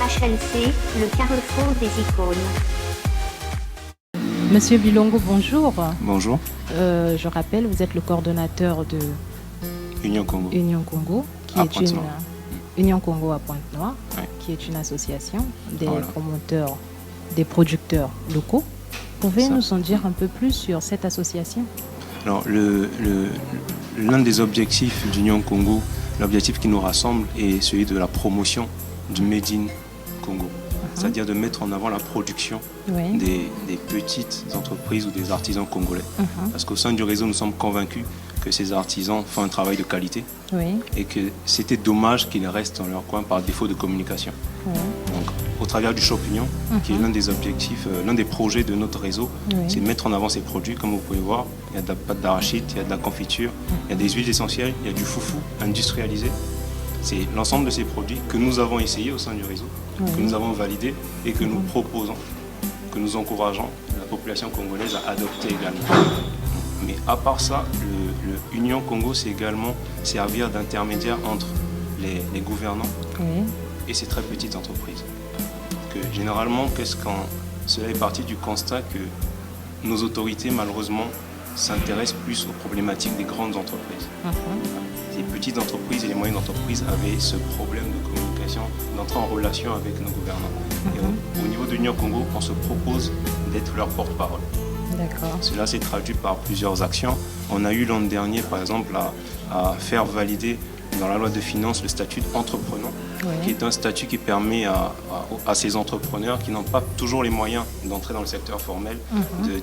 HLC, le carrefour des icônes. Monsieur Bilongo, bonjour. Bonjour. Je rappelle, vous êtes le coordonnateur de Union Congo. Union Congo, qui à est une Pointe-Noire. Union Congo à Pointe-Noire, Ouais. qui est une association des Voilà. promoteurs, des producteurs locaux. Pouvez-vous Ça. nous en dire un peu plus sur cette association? Alors, l'un des objectifs d'Union Congo, l'objectif qui nous rassemble est celui de la promotion du Made in Congo. C'est-à-dire de mettre en avant la production Oui. des petites entreprises ou des artisans congolais. Mhm. Parce qu'au sein du réseau, nous sommes convaincus que ces artisans font un travail de qualité Oui. et que c'était dommage qu'ils restent dans leur coin par défaut de communication. Oui. Donc, au travers du Shop Union, qui est l'un des objectifs, l'un des projets de notre réseau, Oui. c'est de mettre en avant ces produits. Comme vous pouvez voir, il y a de la pâte d'arachide, il y a de la confiture, il y a des huiles essentielles, il y a du foufou industrialisé. C'est l'ensemble de ces produits que nous avons essayés au sein du réseau, que nous avons validés et que nous proposons, que nous encourageons la population congolaise à adopter également. Mais à part ça, le Union Congo, c'est également servir d'intermédiaire entre les gouvernants Oui. et ces très petites entreprises. Que généralement, cela est parti du constat que nos autorités, malheureusement, s'intéressent plus aux problématiques des grandes entreprises. Les petites entreprises et les moyennes entreprises avaient ce problème de communication, d'entrer en relation avec nos gouvernants. Et au niveau de l'Union Congo, on se propose d'être leur porte-parole. D'accord. Cela s'est traduit par plusieurs actions. On a eu l'an dernier, par exemple, à faire valider dans la loi de finances le statut d'entrepreneur, qui est un statut qui permet à ces entrepreneurs qui n'ont pas toujours les moyens d'entrer dans le secteur formel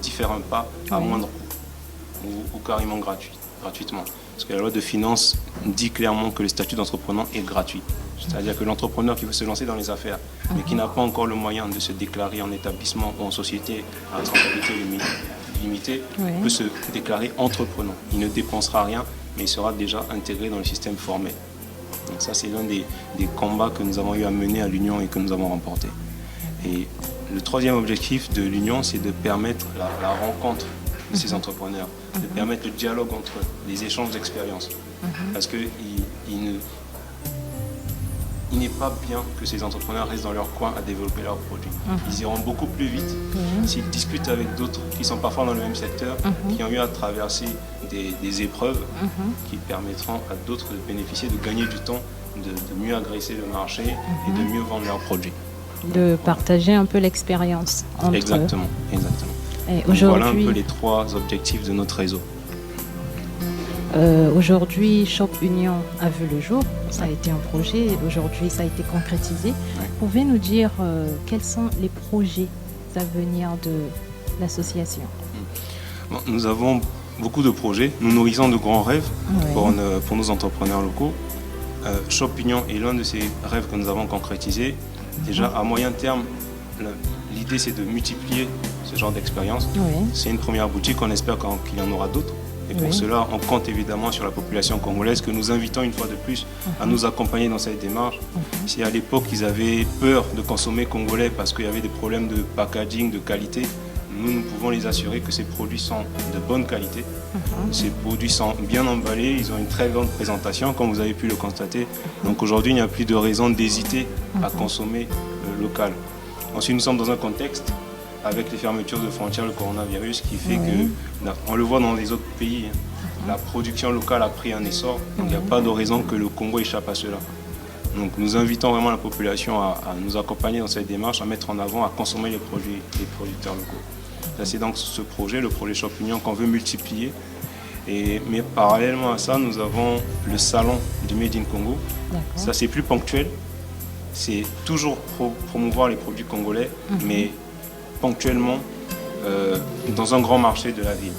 d'y faire un pas à moindre coût ou carrément gratuitement. Parce que la loi de finances dit clairement que le statut d'entrepreneur est gratuit. C'est-à-dire que l'entrepreneur qui veut se lancer dans les affaires, mais qui n'a pas encore le moyen de se déclarer en établissement ou en société à responsabilité limitée, peut se déclarer entrepreneur. Il ne dépensera rien, mais il sera déjà intégré dans le système formel. Donc ça, c'est l'un des combats que nous avons eu à mener à l'Union et que nous avons remporté. Et le troisième objectif de l'Union, c'est de permettre la rencontre de ces entrepreneurs, de permettre le dialogue entre eux, les échanges d'expériences. Parce qu'il n'est pas bien que ces entrepreneurs restent dans leur coin à développer leurs produits. Ils iront beaucoup plus vite s'ils discutent avec d'autres qui sont parfois dans le même secteur, qui ont eu à traverser des épreuves qui permettront à d'autres de bénéficier, de gagner du temps, de mieux agresser le marché et de mieux vendre leurs produits. De partager un peu l'expérience entre Exactement, exactement. Et Donc voilà un peu les trois objectifs de notre réseau. Aujourd'hui, Shop Union a vu le jour. Ça a été un projet. Aujourd'hui, ça a été concrétisé. Pouvez nous dire quels sont les projets à venir de l'association? Bon, nous avons beaucoup de projets. Nous nourrissons de grands rêves pour nos entrepreneurs locaux. Shop Union est l'un de ces rêves que nous avons concrétisés. Déjà, à moyen terme, l'idée c'est de multiplier ce genre d'expérience. C'est une première boutique, on espère qu'il y en aura d'autres. Et pour cela, on compte évidemment sur la population congolaise que nous invitons une fois de plus à nous accompagner dans cette démarche. Si à l'époque ils avaient peur de consommer congolais parce qu'il y avait des problèmes de packaging, de qualité, nous pouvons les assurer que ces produits sont de bonne qualité. Ces produits sont bien emballés, ils ont une très grande présentation, comme vous avez pu le constater. Donc aujourd'hui, il n'y a plus de raison d'hésiter à consommer local. Ensuite, nous sommes dans un contexte avec les fermetures de frontières, le coronavirus, qui fait que, on le voit dans les autres pays, la production locale a pris un essor. Donc il n'y a pas de raison que le Congo échappe à cela. Donc nous invitons vraiment la population à nous accompagner dans cette démarche, à mettre en avant, à consommer les produits des producteurs locaux. Ça, c'est donc ce projet, le projet Shop Union, qu'on veut multiplier. Mais parallèlement à ça, nous avons le salon du Made in Congo. Ça, c'est plus ponctuel. C'est toujours promouvoir les produits congolais, mais ponctuellement dans un grand marché de la ville.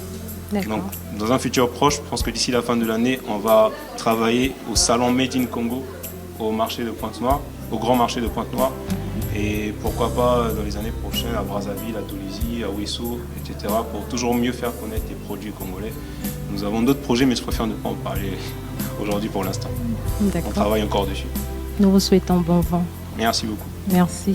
Donc, dans un futur proche, je pense que d'ici la fin de l'année, on va travailler au salon Made in Congo, au marché de Pointe-Noire, au grand marché de Pointe-Noire. Et pourquoi pas dans les années prochaines à Brazzaville, à Tolizy, à Ouesso, etc. pour toujours mieux faire connaître les produits congolais. Nous avons d'autres projets, mais je préfère ne pas en parler aujourd'hui pour l'instant. On travaille encore dessus. Nous vous souhaitons bon vent. Merci beaucoup. Merci.